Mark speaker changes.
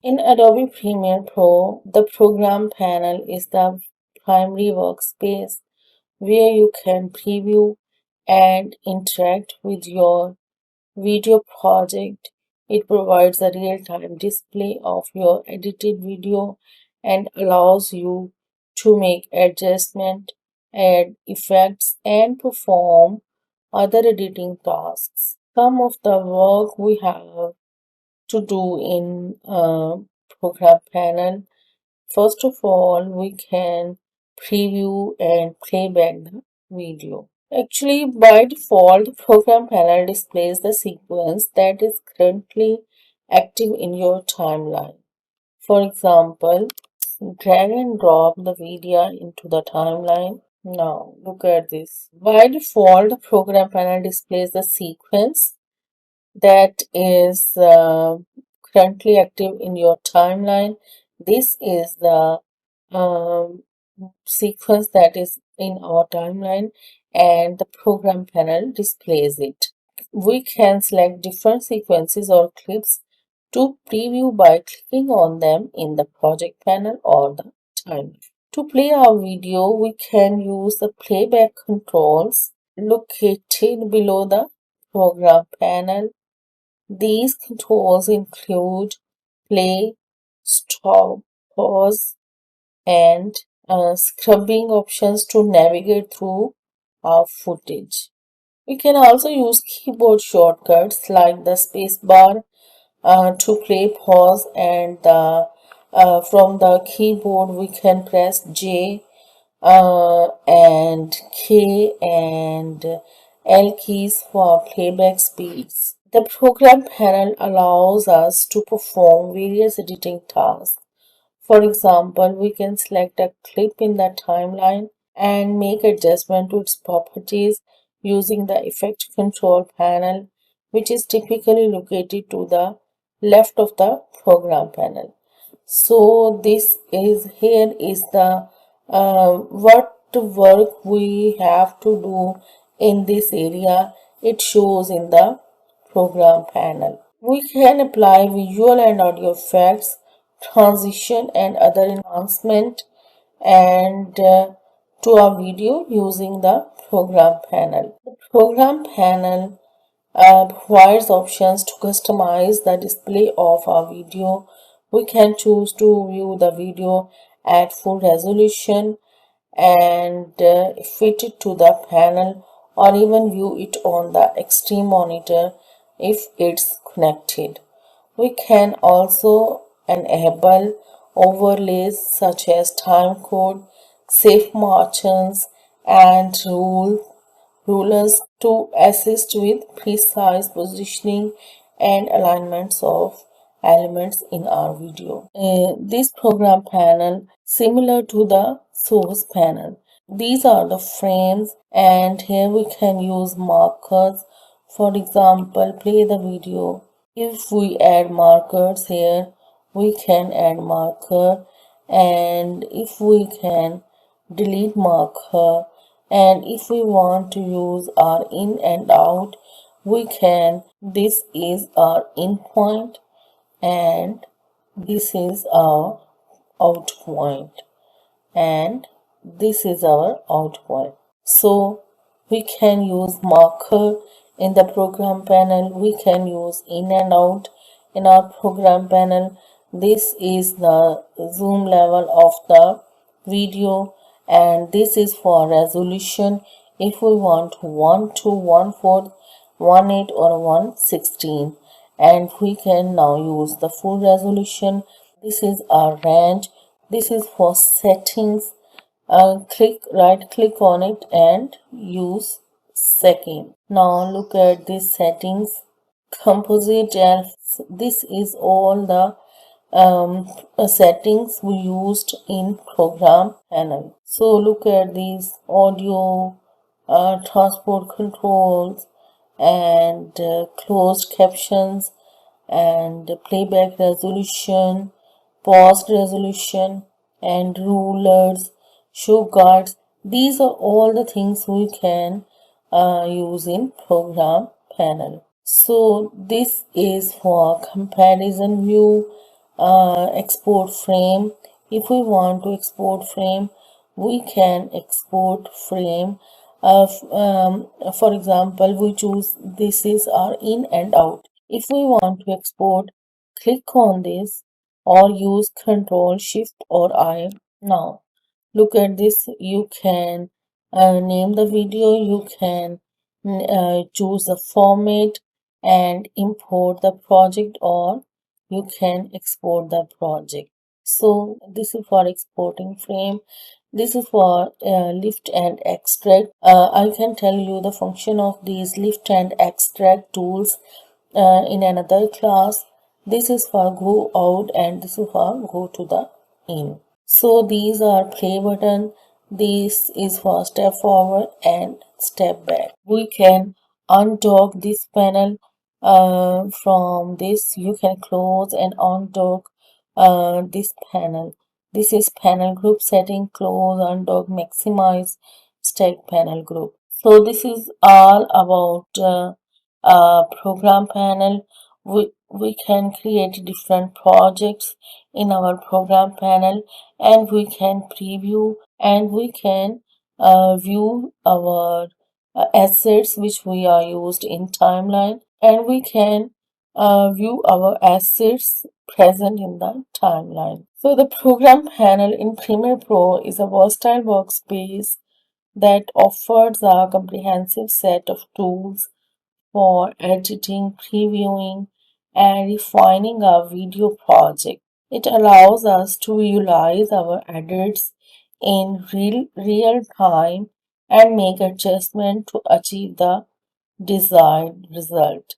Speaker 1: In Adobe Premiere Pro, the program panel is the primary workspace where you can preview and interact with your video project. It provides a real-time display of your edited video and allows you to make adjustments, add effects, and perform other editing tasks. Some of the work we have to do in program panel. First of all, we can preview and playback the video. Actually, by default, the program panel displays the sequence that is currently active in your timeline. For example, drag and drop the video into the timeline. Now, look at this. By default, the program panel displays the sequence that is currently active in your timeline. This is the um, sequence that is in our timeline, and the program panel displays it. We can select different sequences or clips to preview by clicking on them in the project panel or the timeline. To play our video, we can use the playback controls located below the program panel. These controls include play, stop, pause, and scrubbing options to navigate through our footage. We can also use keyboard shortcuts like the spacebar to play, pause, and from the keyboard we can press J and K and L keys for playback speeds. The program panel allows us to perform various editing tasks. For example, we can select a clip in the timeline and make adjustment to its properties using the effect control panel, which is typically located to the left of the program panel. So this is here is the what work we have to do in this area. It shows in the program panel. We can apply visual and audio effects, transition and other enhancement and to our video using the program panel. The program panel provides options to customize the display of our video. We can choose to view the video at full resolution and fit it to the panel, or even view it on the extreme monitor if it's connected. We can also enable overlays such as timecode, safe margins, and rulers to assist with precise positioning and alignments of elements in our video. This program panel similar to the source panel. These are the frames, and here we can use markers. For example, play the video. If we add markers here, we can add marker, and if we can delete marker, and if we want to use our in and out, we can. This is our in point and this is our out point, and this is our out point. So we can use marker in the program panel. We can use in and out in our program panel. This is the zoom level of the video, and this is for resolution. If we want 1 to 1/4, 1/8 or 1/16, and we can now use the full resolution. This is our range. This is for settings. Right click on it and use setting. Now look at these settings. Composite, and this is all the settings we used in program panel. So look at these: audio, transport controls, and closed captions, and playback resolution, paused resolution, and rulers, show guards. These are all the things we can use in program panel. So this is for comparison view. export frame. If we want to export frame, we can export frame. For example, we choose this is our in and out. If we want to export, click on this or use Control Shift or I. Now look at this. You can name the video, you can choose the format and import the project, or you can export the project. So this is for exporting frame. This is for lift and extract. I can tell you the function of these lift and extract tools in another class. This is for go out and this is for go to the in. So these are play button. This is for step forward and step back. We can undock this panel from this. You can close and undock this panel. This is panel group setting, close, undock, maximize, stack panel group. So this is all about program panel. We can create different projects in our program panel, and we can preview and we can view our assets which we are used in timeline, and we can view our assets present in the timeline. So the program panel in Premiere Pro is a versatile workspace that offers a comprehensive set of tools for editing, previewing, and refining our video project. It allows us to visualize our edits in real time and make adjustments to achieve the desired result.